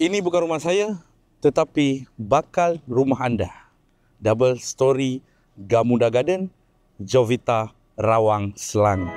Ini bukan rumah saya, tetapi bakal rumah anda. Double story Gamuda Garden, Jovita, Rawang, Selangor.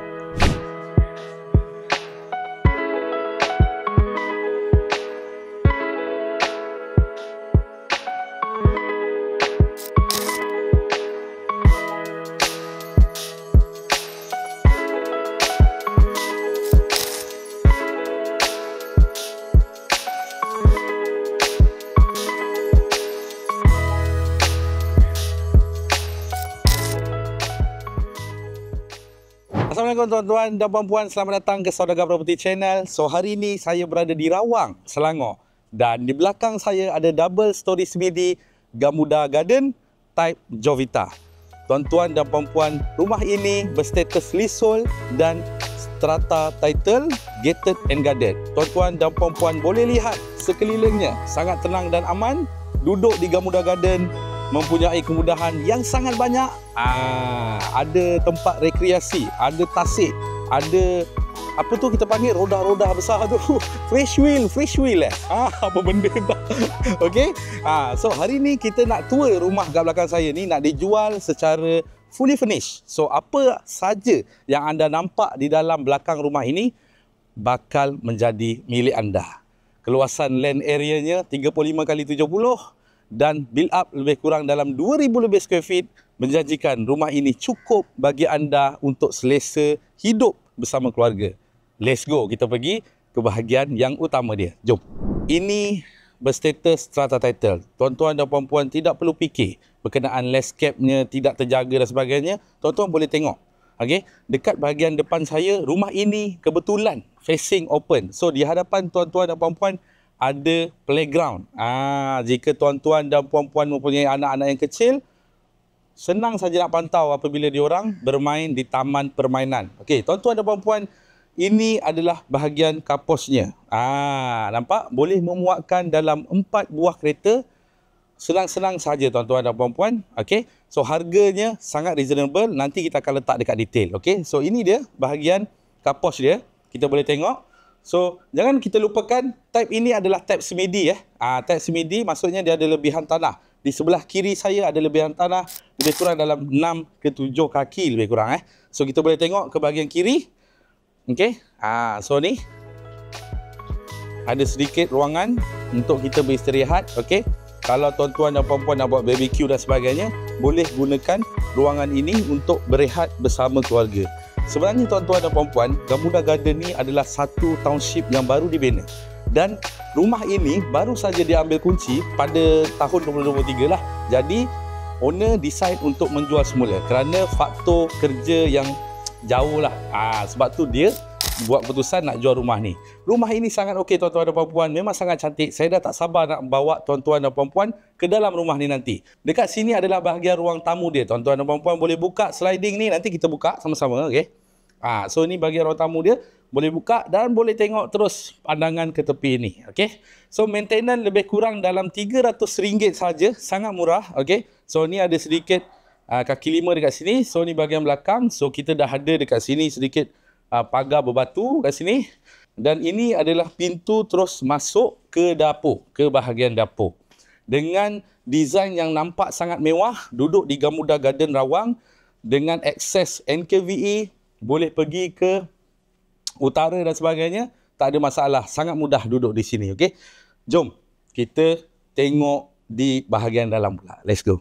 Assalamualaikum tuan-tuan dan puan-puan, selamat datang ke Saudagar Property Channel. So hari ini saya berada di Rawang, Selangor, dan di belakang saya ada double story semidi Gamuda Garden type Jovita. Tuan-tuan dan puan-puan, rumah ini berstatus leasehold dan strata title gated and guarded. Tuan-tuan dan puan-puan boleh lihat sekelilingnya sangat tenang dan aman. Duduk di Gamuda Garden mempunyai kemudahan yang sangat banyak. Ada tempat rekreasi, ada tasik, ada apa tu kita panggil roda-roda besar tu, fresh wheel apa benda tu. Okey. So hari ni kita nak tour rumah kat belakang saya ni, nak dijual secara fully furnished. So apa saja yang anda nampak di dalam belakang rumah ini bakal menjadi milik anda. Keluasan land areanya 35 x 70 dan build up lebih kurang dalam 2000 lebih square feet, menjanjikan rumah ini cukup bagi anda untuk selesa hidup bersama keluarga. Let's go, kita pergi ke bahagian yang utama dia. Jom. Ini berstatus strata title. Tuan-tuan dan puan-puan tidak perlu fikir berkenaan landscape-nya tidak terjaga dan sebagainya. Tuan-tuan boleh tengok. Okey, dekat bahagian depan saya, rumah ini kebetulan facing open. So di hadapan tuan-tuan dan puan-puan ada playground. Jika tuan-tuan dan puan-puan mempunyai anak-anak yang kecil, senang saja nak pantau apabila diorang bermain di taman permainan. Okey, tuan-tuan dan puan-puan, ini adalah bahagian kapusnya. Nampak? Boleh memuatkan dalam 4 buah kereta. Senang-senang saja tuan-tuan dan puan-puan. Okey, so harganya sangat reasonable. Nanti kita akan letak dekat detail. Okey, so ini dia bahagian kapus dia. Kita boleh tengok. So, jangan kita lupakan type ini adalah type semidi. Type semidi maksudnya dia ada lebihan tanah. Di sebelah kiri saya ada lebihan tanah lebih kurang dalam 6 ke 7 kaki lebih kurang. So, kita boleh tengok ke bahagian kiri. Okey. So ni ada sedikit ruangan untuk kita beristirahat. Okey. Kalau tuan-tuan dan puan-puan nak buat BBQ dan sebagainya, boleh gunakan ruangan ini untuk berehat bersama keluarga. Sebenarnya tuan-tuan dan puan-puan, Gamuda Garden ni adalah satu township yang baru dibina. Dan rumah ini baru saja diambil kunci pada tahun 2023 lah. Jadi, owner decide untuk menjual semula kerana faktor kerja yang jauh lah. Sebab tu dia buat keputusan nak jual rumah ni. Rumah ini sangat okey tuan-tuan dan puan-puan. Memang sangat cantik. Saya dah tak sabar nak bawa tuan-tuan dan puan-puan ke dalam rumah ni nanti. Dekat sini adalah bahagian ruang tamu dia. Tuan-tuan dan puan-puan boleh buka sliding ni. Nanti kita buka sama-sama. Okey. So ni bahagian ruang tamu dia. Boleh buka dan boleh tengok terus pandangan ke tepi ni. Okey. So maintenance lebih kurang dalam RM300 saja. Sangat murah. Okey. So ni ada sedikit kaki lima dekat sini. So ni bahagian belakang. So kita dah ada dekat sini sedikit pagar berbatu kat sini. Dan ini adalah pintu terus masuk ke dapur, ke bahagian dapur. Dengan desain yang nampak sangat mewah, duduk di Gamuda Garden Rawang dengan akses NKVE, boleh pergi ke utara dan sebagainya, tak ada masalah. Sangat mudah duduk di sini, okey. Jom kita tengok di bahagian dalam pula. Let's go.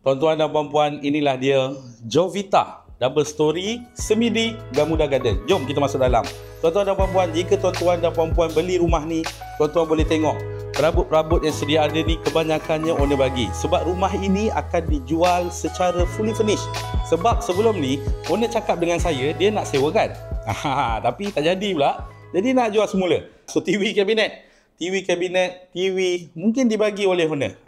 Tuan-tuan dan puan-puan, inilah dia Jovita double story semidi Gamuda Garden. Jom kita masuk dalam. Tuan-tuan dan puan-puan, jika tuan-tuan dan puan-puan beli rumah ni, tuan-tuan boleh tengok perabot-perabot yang sedia ada ni kebanyakannya owner bagi. Sebab rumah ini akan dijual secara fully furnished. Sebab sebelum ni owner cakap dengan saya dia nak sewakan. Tapi tak jadi pula. Jadi nak jual semula. So TV kabinet mungkin dibagi oleh owner.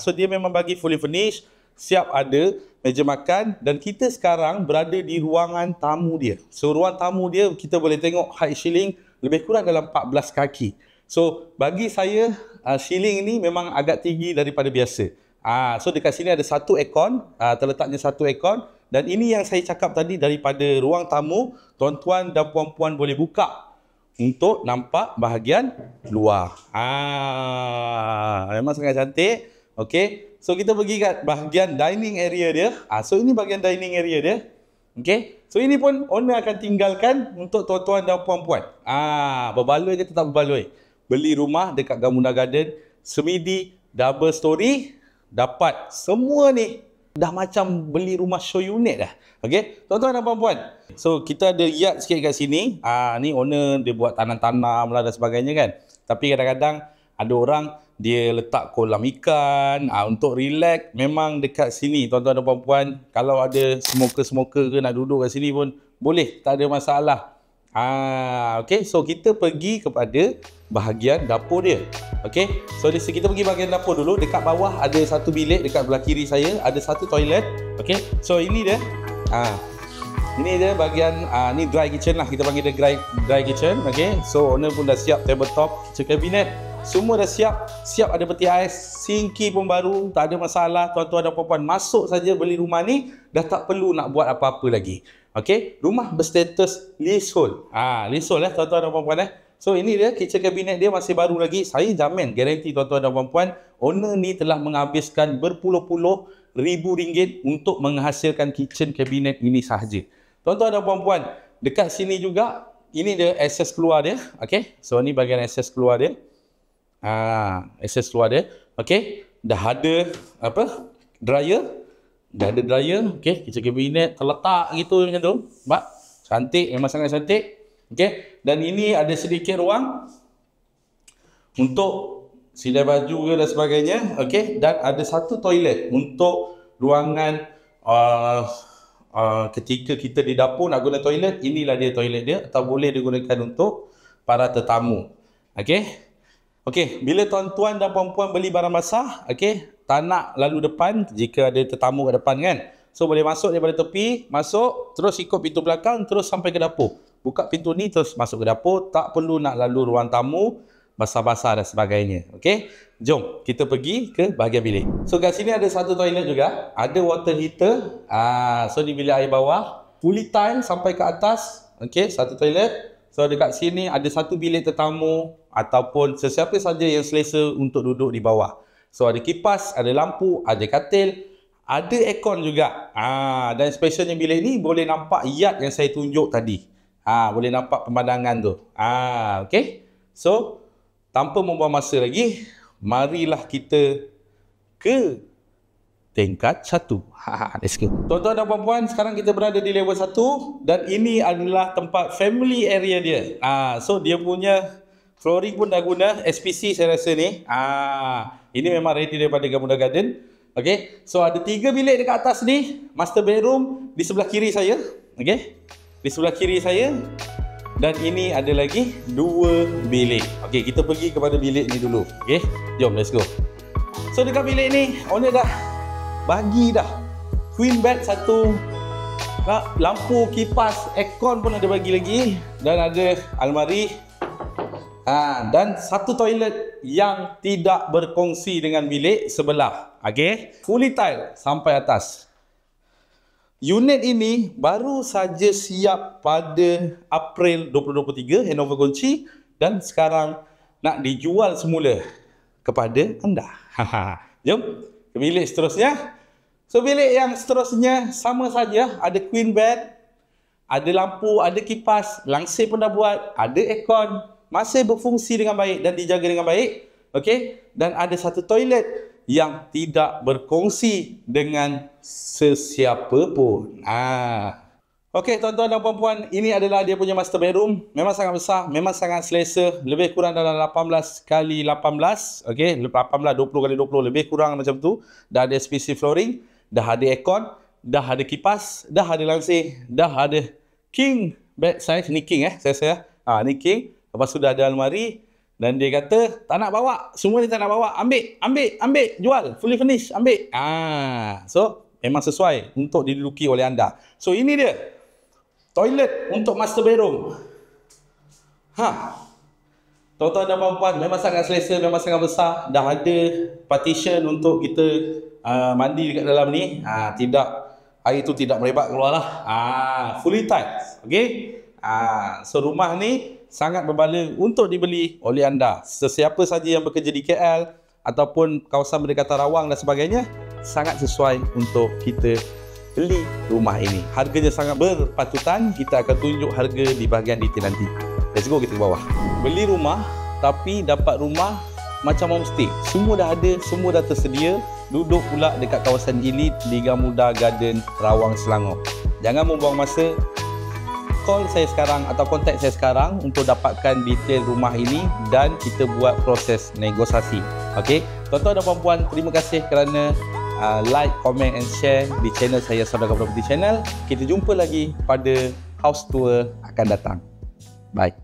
So dia memang bagi fully furnished. Siap ada meja makan dan kita sekarang berada di ruangan tamu dia. So ruang tamu dia kita boleh tengok height ceiling lebih kurang dalam 14 kaki. So bagi saya ceiling ni memang agak tinggi daripada biasa. So dekat sini ada satu aircon, terletaknya satu aircon dan ini yang saya cakap tadi daripada ruang tamu, tuan-tuan dan puan-puan boleh buka untuk nampak bahagian luar. Memang sangat cantik. Okey. So kita pergi kat bahagian dining area dia. So ini bahagian dining area dia. Okey. So ini pun owner akan tinggalkan untuk tuan-tuan dan puan-puan. Berbaloi ke tak berbaloi? Beli rumah dekat Gamuda Garden, semidi, double story, dapat semua ni. Dah macam beli rumah show unit dah. Okey, tuan-tuan dan puan-puan. So kita ada yard sikit kat sini. Ni owner dia buat tanam-tanam lah dan sebagainya kan. Tapi kadang-kadang ada orang dia letak kolam ikan untuk relax. Memang dekat sini tuan-tuan dan puan-puan, kalau ada smoker-smoker ke nak duduk kat sini pun boleh, tak ada masalah. Okey, so kita pergi kepada bahagian dapur dia. Okey, so kita pergi bahagian dapur dulu. Dekat bawah ada satu bilik, dekat belah kiri saya ada satu toilet. Okey, so ini dia. Ini dia bahagian ni dry kitchen lah, kita panggil dia dry kitchen. Okey, so owner pun dah siap tabletop, kitchen cabinet, semua dah siap ada peti ais, sinki pun baru, tak ada masalah. Tuan-tuan dan puan-puan masuk saja beli rumah ni, dah tak perlu nak buat apa-apa lagi. Okey, rumah berstatus leasehold. Leasehold tuan-tuan dan puan-puan So ini dia kitchen cabinet dia, masih baru lagi. Saya jamin, garanti tuan-tuan dan puan-puan, owner ni telah menghabiskan berpuluh-puluh ribu ringgit untuk menghasilkan kitchen cabinet ini sahaja. Tuan-tuan dan puan-puan, dekat sini juga ini dia akses keluar dia. Okey, so ni bahagian akses keluar dia. Akses keluar dia. Okey, dah ada dryer. Dah ada dryer. Okey, kitchen cabinet terletak gitu macam tu. Nampak? Cantik, memang sangat cantik. Okey, dan ini ada sedikit ruang untuk sidai baju ke dan sebagainya. Okey, dan ada satu toilet untuk ruangan ketika kita di dapur nak guna toilet, inilah dia toilet dia, atau boleh digunakan untuk para tetamu. Okey. Okey, bila tuan-tuan dan puan-puan beli barang basah, okey, tak nak lalu depan jika ada tetamu kat depan kan. So boleh masuk daripada tepi, masuk, terus ikut pintu belakang, terus sampai ke dapur. Buka pintu ni terus masuk ke dapur, tak perlu nak lalu ruang tamu, basah-basah dan sebagainya. Okey, jom kita pergi ke bahagian bilik. So kat sini ada satu toilet juga, ada water heater. So di bilik air bawah, fully tile sampai ke atas. Okey, satu toilet. So dekat sini ada satu bilik tetamu ataupun sesiapa saja yang selesa untuk duduk di bawah. So ada kipas, ada lampu, ada katil, ada aircon juga. Dan specialnya bilik ni boleh nampak yard yang saya tunjuk tadi. Boleh nampak pemandangan tu. Okey. So tanpa membuang masa lagi, marilah kita ke tingkat 1. Let's go. Tuan-tuan dan puan-puan, sekarang kita berada di level 1 dan ini adalah tempat family area dia. So dia punya flooring pun dah guna SPC saya rasa ni. Ini memang ready daripada Gamuda Garden. Okey. So ada 3 bilik dekat atas ni, master bedroom di sebelah kiri saya. Okey. Di sebelah kiri saya. Dan ini ada lagi 2 bilik. Okey, kita pergi kepada bilik ni dulu. Okey, jom let's go. So dekat bilik ni, owner dah bagi dah queen bed satu, lampu, kipas, aircon pun ada bagi lagi, dan ada almari. Dan satu toilet yang tidak berkongsi dengan bilik sebelah. Okey, fully tile sampai atas. Unit ini baru saja siap pada April 2023, handover kunci, dan sekarang nak dijual semula kepada anda. Jom ke bilik seterusnya. So bilik yang seterusnya sama saja, ada queen bed, ada lampu, ada kipas, langsir pun dah buat, ada aircon, masih berfungsi dengan baik dan dijaga dengan baik. Okey, dan ada satu toilet yang tidak berkongsi dengan sesiapa pun. Okey, tuan-tuan dan puan-puan, ini adalah dia punya master bedroom. Memang sangat besar, memang sangat selesa, lebih kurang dalam 18 kali 18. Okey, 18 20 kali 20, lebih kurang macam tu. Dah ada SPC flooring, dah ada aircon, dah ada kipas, dah ada langsir, dah ada king bed size. Ni king saya. Ni king. Lepas tu dah ada almari. Dan dia kata, tak nak bawa. Semua ni tak nak bawa. Ambil. Jual. Fully furnished. Ambil. So, memang sesuai untuk diduduki oleh anda. So, ini dia. Toilet untuk master bedroom. Tuan-tuan dan puan-puan, memang sangat selesa, memang sangat besar. Dah ada partition untuk kita mandi dekat dalam ni. Air tu tidak merebak keluar lah. Fully tile. Okay. So, rumah ni sangat berbala untuk dibeli oleh anda. Sesiapa saja yang bekerja di KL ataupun kawasan berdekatan Rawang dan sebagainya, sangat sesuai untuk kita beli rumah ini. Harganya sangat berpatutan. Kita akan tunjuk harga di bahagian detail nanti. Let's go, kita ke bawah. Beli rumah tapi dapat rumah macam homestay. Semua dah ada, semua dah tersedia. Duduk pula dekat kawasan elit di Gamuda Garden, Rawang, Selangor. Jangan membuang masa. Call saya sekarang atau kontak saya sekarang untuk dapatkan detail rumah ini dan kita buat proses negosiasi. Okey, tuan-tuan dan puan-puan, terima kasih kerana like, comment and share di channel saya, Saudagar Property Channel. Kita jumpa lagi pada house tour akan datang. Bye.